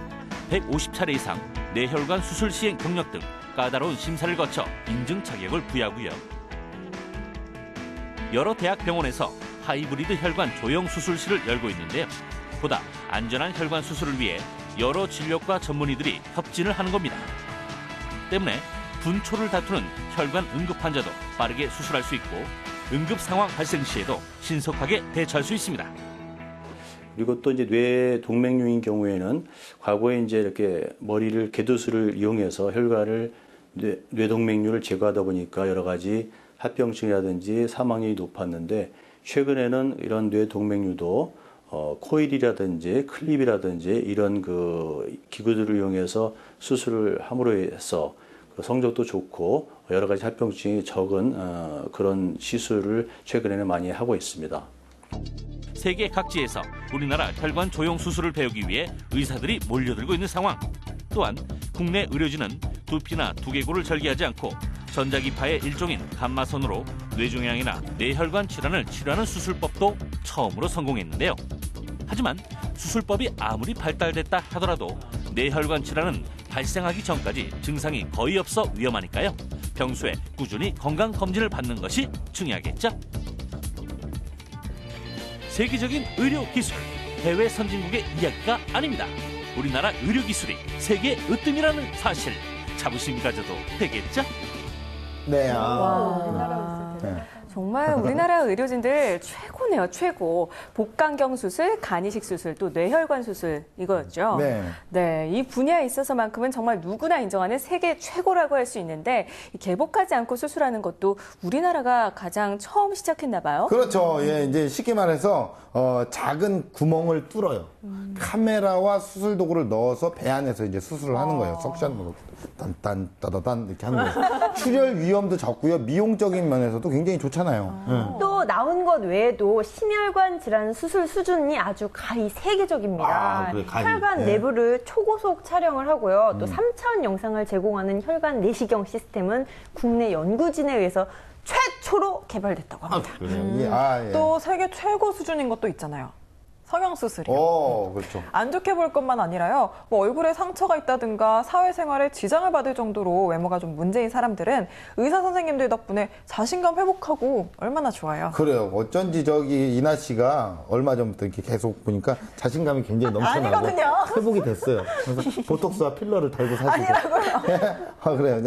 150차례 이상 뇌혈관 수술 시행 경력 등 까다로운 심사를 거쳐 인증 자격을 부여하고요. 여러 대학 병원에서 하이브리드 혈관 조형 수술실을 열고 있는데요. 보다 안전한 혈관 수술을 위해 여러 진료과 전문의들이 협진을 하는 겁니다. 때문에 분초를 다투는 혈관 응급 환자도 빠르게 수술할 수 있고 응급 상황 발생 시에도 신속하게 대처할 수 있습니다. 그리고 또 이제 뇌 동맥류인 경우에는 과거에 이제 이렇게 머리를 개도술을 이용해서 혈관을 뇌 동맥류를 제거하다 보니까 여러 가지 합병증이라든지 사망률이 높았는데 최근에는 이런 뇌 동맥류도 코일이라든지 클립이라든지 이런 그 기구들을 이용해서 수술을 함으로 해서 성적도 좋고 여러 가지 합병증이 적은 그런 시술을 최근에는 많이 하고 있습니다. 세계 각지에서 우리나라 혈관 조형 수술을 배우기 위해 의사들이 몰려들고 있는 상황. 또한 국내 의료진은 두피나 두개골을 절개하지 않고 전자기파의 일종인 감마선으로 뇌종양이나 뇌혈관 질환을 치료하는 수술법도 처음으로 성공했는데요. 하지만 수술법이 아무리 발달됐다 하더라도 뇌혈관 질환은 발생하기 전까지 증상이 거의 없어 위험하니까요. 평소에 꾸준히 건강검진을 받는 것이 중요하겠죠. 세계적인 의료기술, 해외 선진국의 이야기가 아닙니다. 우리나라 의료기술이 세계 으뜸이라는 사실 자부심 가져도 되겠죠? 네. 정말 우리나라 의료진들 최고네요, 최고. 복강경 수술, 간이식 수술, 또 뇌혈관 수술 이거였죠. 네. 네, 이 분야에 있어서만큼은 정말 누구나 인정하는 세계 최고라고 할 수 있는데 개복하지 않고 수술하는 것도 우리나라가 가장 처음 시작했나 봐요. 그렇죠. 예, 이제 쉽게 말해서 작은 구멍을 뚫어요. 카메라와 수술 도구를 넣어서 배 안에서 이제 수술을 하는 거예요. 석션으로 딴딴 따다단 이렇게 하는 거예요. 출혈 위험도 적고요. 미용적인 면에서도 굉장히 좋잖아요. 또 나온 것 외에도 심혈관 질환 수술 수준이 아주 가히 세계적입니다. 그래, 가히. 혈관 내부를 초고속 촬영을 하고요. 또 3차원 영상을 제공하는 혈관 내시경 시스템은 국내 연구진에 의해서 최초로 개발됐다고 합니다. 예. 또 세계 최고 수준인 것도 있잖아요. 성형수술이요. 그렇죠. 안 좋게 볼 것만 아니라요. 뭐 얼굴에 상처가 있다든가 사회생활에 지장을 받을 정도로 외모가 좀 문제인 사람들은 의사 선생님들 덕분에 자신감 회복하고 얼마나 좋아요. 그래요. 어쩐지 저기 이나 씨가 얼마 전부터 이렇게 계속 보니까 자신감이 굉장히 넘쳐나고 아니거든요. 회복이 됐어요. 그래서 보톡스와 필러를 달고 사시고. 아니라고요. 그래요.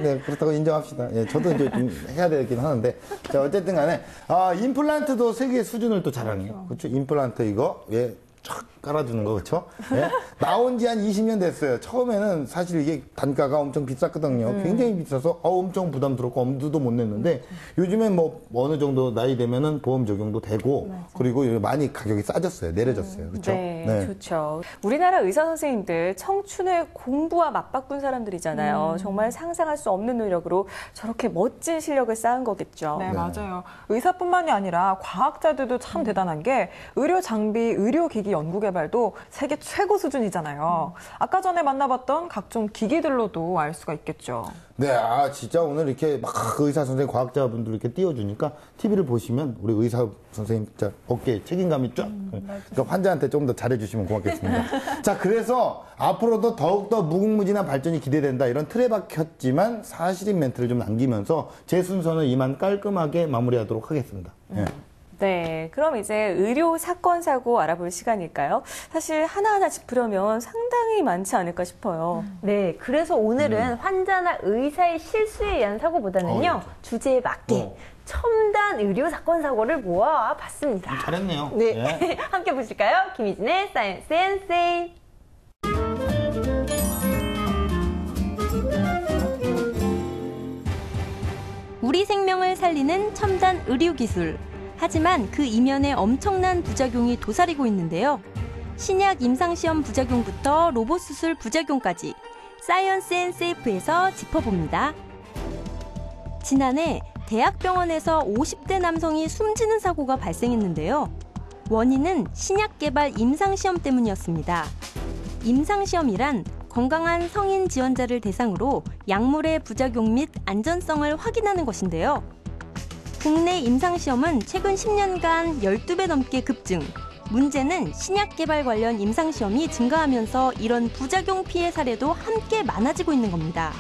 네, 그렇다고 인정합시다. 예, 저도 이제 좀 해야 되긴 하는데. 자, 어쨌든 간에 임플란트도 세계 수준을 또 자랑해요. 그렇죠. 임플란트 이거 촥 깔아주는 거 그렇죠? 예? 나온 지 한 20년 됐어요. 처음에는 사실 이게 단가가 엄청 비쌌거든요. 굉장히 비싸서 엄청 부담스럽고 엄두도 못 냈는데 요즘엔 뭐 어느 정도 나이 되면은 보험 적용도 되고 그리고 많이 가격이 싸졌어요. 내려졌어요. 그렇죠? 네, 좋죠. 우리나라 의사 선생님들 청춘의 공부와 맞바꾼 사람들이잖아요. 정말 상상할 수 없는 노력으로 저렇게 멋진 실력을 쌓은 거겠죠. 네, 맞아요. 의사뿐만이 아니라 과학자들도 참 대단한 게 의료 장비, 의료기기 연구개발도 세계 최고 수준이잖아요. 아까 전에 만나봤던 각종 기기들로도 알 수가 있겠죠. 네, 진짜 오늘 이렇게 막 의사 선생님, 과학자분들 이렇게 띄워주니까 TV를 보시면 우리 의사 선생님 진짜 어깨에 책임감이 쫙. 그러니까 환자한테 좀 더 잘해주시면 고맙겠습니다. 자, 그래서 앞으로도 더욱더 무궁무진한 발전이 기대된다. 이런 틀에 박혔지만 사실인 멘트를 좀 남기면서 제 순서는 이만 깔끔하게 마무리하도록 하겠습니다. 네, 그럼 이제 의료 사건 사고 알아볼 시간일까요? 사실 하나하나 짚으려면 상당히 많지 않을까 싶어요. 네, 그래서 오늘은 환자나 의사의 실수에 의한 사고보다는요, 주제에 맞게 첨단 의료 사건 사고를 모아봤습니다. 잘했네요. 네, 예. 함께 보실까요? 김희진의 사이언스 앤 세이브. 우리 생명을 살리는 첨단 의료기술. 하지만 그 이면에 엄청난 부작용이 도사리고 있는데요. 신약 임상시험 부작용부터 로봇 수술 부작용까지 사이언스 앤 세이프에서 짚어봅니다. 지난해 대학병원에서 50대 남성이 숨지는 사고가 발생했는데요. 원인은 신약 개발 임상시험 때문이었습니다. 임상시험이란 건강한 성인 지원자를 대상으로 약물의 부작용 및 안전성을 확인하는 것인데요. 국내 임상시험은 최근 10년간 12배 넘게 급증. 문제는 신약 개발 관련 임상시험이 증가하면서 이런 부작용 피해 사례도 함께 많아지고 있는 겁니다.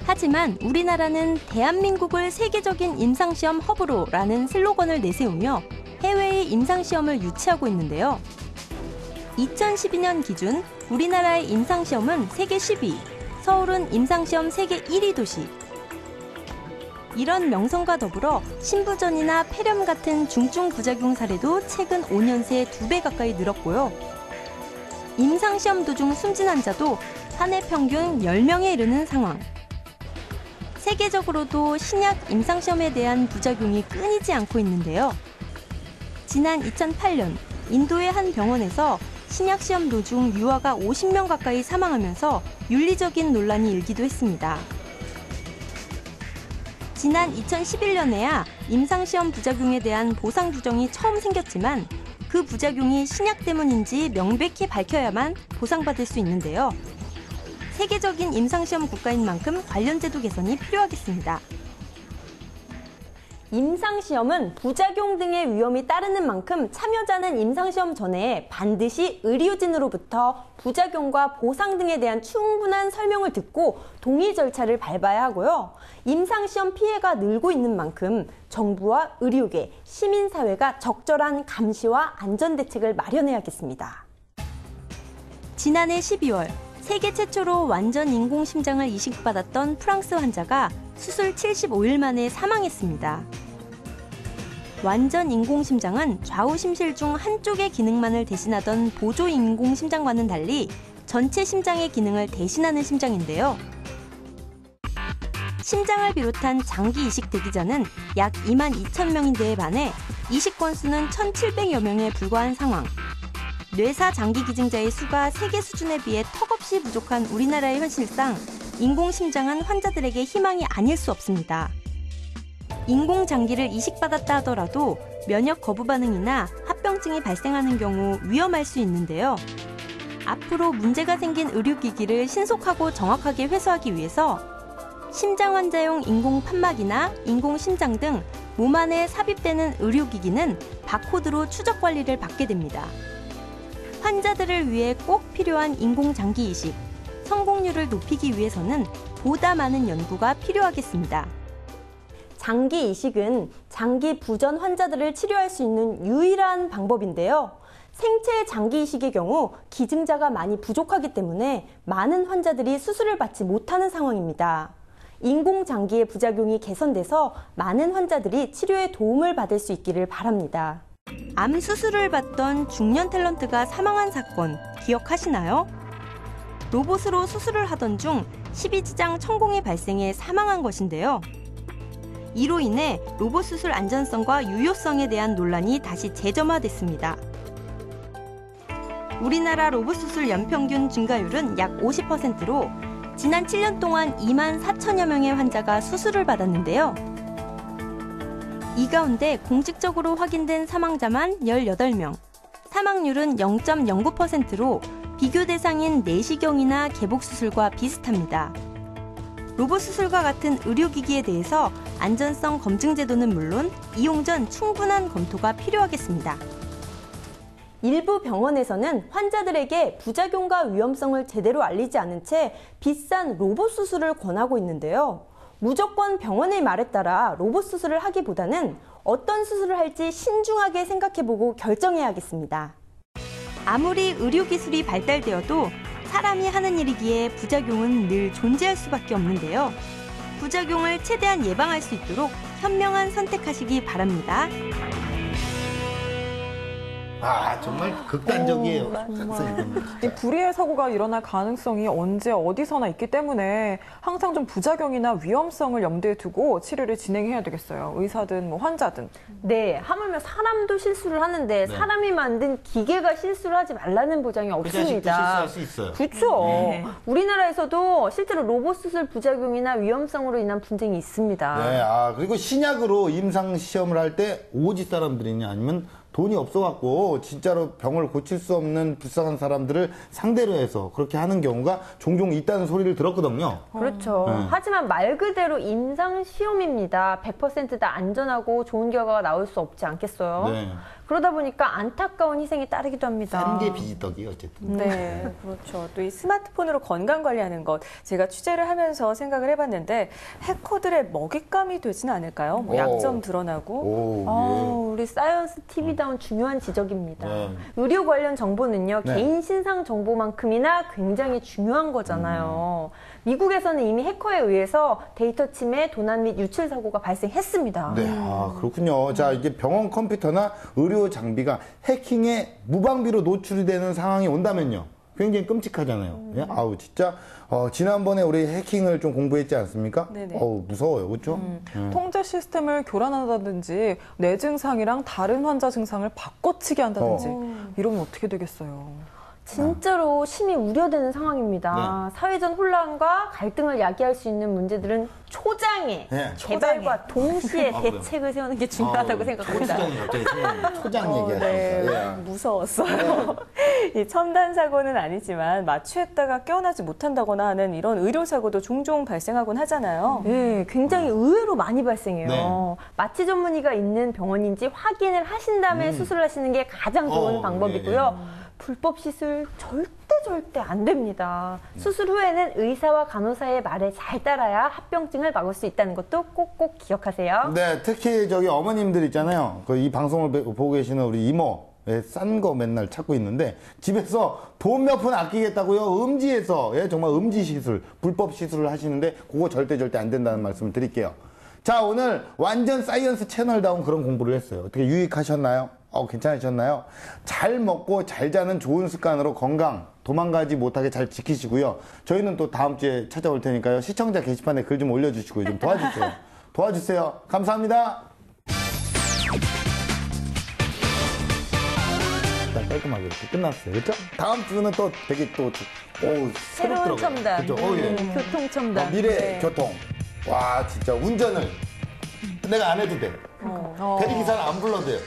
하지만 우리나라는 대한민국을 세계적인 임상시험 허브로라는 슬로건을 내세우며 해외의 임상시험을 유치하고 있는데요. 2012년 기준 우리나라의 임상시험은 세계 10위, 서울은 임상시험 세계 1위 도시. 이런 명성과 더불어 신부전이나 폐렴 같은 중증 부작용 사례도 최근 5년 새 2배 가까이 늘었고요. 임상시험 도중 숨진 환자도 한 해 평균 10명에 이르는 상황. 세계적으로도 신약 임상시험에 대한 부작용이 끊이지 않고 있는데요. 지난 2008년 인도의 한 병원에서 신약시험 도중 유아가 50명 가까이 사망하면서 윤리적인 논란이 일기도 했습니다. 지난 2011년에야 임상시험 부작용에 대한 보상 규정이 처음 생겼지만 그 부작용이 신약 때문인지 명백히 밝혀야만 보상받을 수 있는데요. 세계적인 임상시험 국가인 만큼 관련 제도 개선이 필요하겠습니다. 임상시험은 부작용 등의 위험이 따르는 만큼 참여자는 임상시험 전에 반드시 의료진으로부터 부작용과 보상 등에 대한 충분한 설명을 듣고 동의 절차를 밟아야 하고요. 임상시험 피해가 늘고 있는 만큼 정부와 의료계, 시민사회가 적절한 감시와 안전대책을 마련해야겠습니다. 지난해 12월 세계 최초로 완전 인공심장을 이식받았던 프랑스 환자가 수술 75일 만에 사망했습니다. 완전 인공심장은 좌우 심실 중 한쪽의 기능만을 대신하던 보조 인공심장과는 달리 전체 심장의 기능을 대신하는 심장인데요. 심장을 비롯한 장기 이식 대기자는 약 2만 2천 명인데에 반해 이식 건수는 1,700여 명에 불과한 상황. 뇌사 장기 기증자의 수가 세계 수준에 비해 턱없이 부족한 우리나라의 현실상 인공심장은 환자들에게 희망이 아닐 수 없습니다. 인공장기를 이식받았다 하더라도 면역 거부 반응이나 합병증이 발생하는 경우 위험할 수 있는데요. 앞으로 문제가 생긴 의료기기를 신속하고 정확하게 회수하기 위해서 심장 환자용 인공 판막이나 인공심장 등 몸 안에 삽입되는 의료기기는 바코드로 추적 관리를 받게 됩니다. 환자들을 위해 꼭 필요한 인공장기 이식, 성공률을 높이기 위해서는 보다 많은 연구가 필요하겠습니다. 장기 이식은 장기 부전 환자들을 치료할 수 있는 유일한 방법인데요. 생체 장기 이식의 경우 기증자가 많이 부족하기 때문에 많은 환자들이 수술을 받지 못하는 상황입니다. 인공장기의 부작용이 개선돼서 많은 환자들이 치료에 도움을 받을 수 있기를 바랍니다. 암 수술을 받던 중년 탤런트가 사망한 사건 기억하시나요? 로봇으로 수술을 하던 중 12지장 천공이 발생해 사망한 것인데요. 이로 인해 로봇 수술 안전성과 유효성에 대한 논란이 다시 재점화됐습니다. 우리나라 로봇 수술 연평균 증가율은 약 50%로 지난 7년 동안 2만 4천여 명의 환자가 수술을 받았는데요. 이 가운데 공식적으로 확인된 사망자만 18명, 사망률은 0.09%로 비교 대상인 내시경이나 개복수술과 비슷합니다. 로봇 수술과 같은 의료기기에 대해서 안전성 검증 제도는 물론 이용 전 충분한 검토가 필요하겠습니다. 일부 병원에서는 환자들에게 부작용과 위험성을 제대로 알리지 않은 채 비싼 로봇 수술을 권하고 있는데요. 무조건 병원의 말에 따라 로봇 수술을 하기보다는 어떤 수술을 할지 신중하게 생각해보고 결정해야겠습니다. 아무리 의료기술이 발달되어도 사람이 하는 일이기에 부작용은 늘 존재할 수밖에 없는데요. 부작용을 최대한 예방할 수 있도록 현명한 선택하시기 바랍니다. 아, 정말 극단적이에요. 이 불의의 사고가 일어날 가능성이 언제 어디서나 있기 때문에 항상 좀 부작용이나 위험성을 염두에 두고 치료를 진행해야 되겠어요. 의사든 뭐 환자든. 네, 하물며 사람도 실수를 하는데 사람이 만든 기계가 실수를 하지 말라는 보장이 없습니다. 실수할 수 있어요. 그렇죠. 우리나라에서도 실제로 로봇 수술 부작용이나 위험성으로 인한 분쟁이 있습니다. 네, 그리고 신약으로 임상 시험을 할 때 오지 사람들이냐 아니면 돈이 없어갖고 진짜로 병을 고칠 수 없는 불쌍한 사람들을 상대로 해서 그렇게 하는 경우가 종종 있다는 소리를 들었거든요. 그렇죠. 하지만 말 그대로 임상 시험입니다. 100% 다 안전하고 좋은 결과가 나올 수 없지 않겠어요? 네. 그러다 보니까 안타까운 희생이 따르기도 합니다. 싼 게 비지떡이 어쨌든. 네, 그렇죠. 또 이 스마트폰으로 건강 관리하는 것, 제가 취재를 하면서 생각을 해봤는데 해커들의 먹잇감이 되지는 않을까요? 뭐 약점 드러나고. 우리 사이언스 TV다운 중요한 지적입니다. 네. 의료 관련 정보는요, 네. 개인 신상 정보만큼이나 굉장히 중요한 거잖아요. 미국에서는 이미 해커에 의해서 데이터 침해, 도난 및 유출 사고가 발생했습니다. 네, 그렇군요. 자, 이게 병원 컴퓨터나 의료 장비가 해킹에 무방비로 노출이 되는 상황이 온다면요. 굉장히 끔찍하잖아요. 예? 진짜 지난번에 우리 해킹을 좀 공부했지 않습니까? 네네. 무서워요, 그렇죠? 통제 시스템을 교란한다든지 뇌 증상이랑 다른 환자 증상을 바꿔치기 한다든지 이러면 어떻게 되겠어요? 진짜로 심히 우려되는 상황입니다. 사회적 혼란과 갈등을 야기할 수 있는 문제들은 초장에 개발과 동시에 대책을 세우는 게 중요하다고 생각합니다. 초장 얘기하시니까. 네, 무서웠어요. 이 첨단 사고는 아니지만 마취했다가 깨어나지 못한다거나 하는 이런 의료 사고도 종종 발생하곤 하잖아요. 네, 굉장히 의외로 많이 발생해요. 네. 마취 전문의가 있는 병원인지 확인을 하신 다음에 수술하시는 게 가장 좋은 방법이고요. 불법 시술 절대 안 됩니다. 수술 후에는 의사와 간호사의 말에 잘 따라야 합병증을 막을 수 있다는 것도 꼭꼭 기억하세요. 네, 특히 저기 어머님들 있잖아요. 이 방송을 보고 계시는 우리 이모. 싼 거 맨날 찾고 있는데 집에서 돈 몇 푼 아끼겠다고요. 음지에서 정말 음지 시술, 불법 시술을 하시는데 그거 절대 안 된다는 말씀을 드릴게요. 자, 오늘 완전 사이언스 채널다운 그런 공부를 했어요. 어떻게 유익하셨나요? 괜찮으셨나요? 잘 먹고 잘 자는 좋은 습관으로 건강 도망가지 못하게 잘 지키시고요. 저희는 또 다음 주에 찾아올 테니까요. 시청자 게시판에 글 좀 올려주시고 좀 도와주세요. 도와주세요. 감사합니다. 깔끔하게 이렇게 끝났어요. 그렇죠? 다음 주는 또 되게 새로운 첨단, 그렇죠? 교통 첨단. 미래 교통. 와, 진짜 운전을 내가 안 해도 돼. 대리기사를 안 불러도 돼요.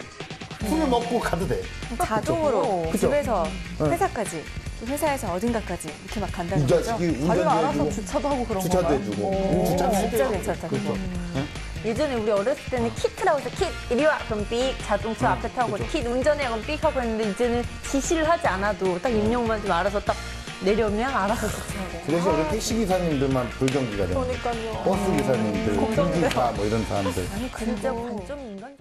술을 먹고 가도 돼. 자동으로 그쵸? 집에서 회사까지, 또 회사에서 어딘가까지 이렇게 막 간다는 이 거죠. 자식이 자기가 알아서 운전도 해주고 주차도 하고 그런 주차도 건가요? 해주고 주차도 진짜 해줘요. 괜찮다. 그렇죠. 예전에 우리 어렸을 때는 키트라고 해서 킷 이리 와 그럼 삑 자동차 앞에 타고 킷 운전해 그럼 삑 하고 했는데 이제는 지시를 하지 않아도 딱 입력만 좀 알아서 딱 내려면 알아서 주차하고. 그래서 우리 택시 기사님들만 불경기가 돼요. 그러니까요. 버스 기사님들, 공기사 뭐 이런 사람들. 아니 진짜 관점이 인간적.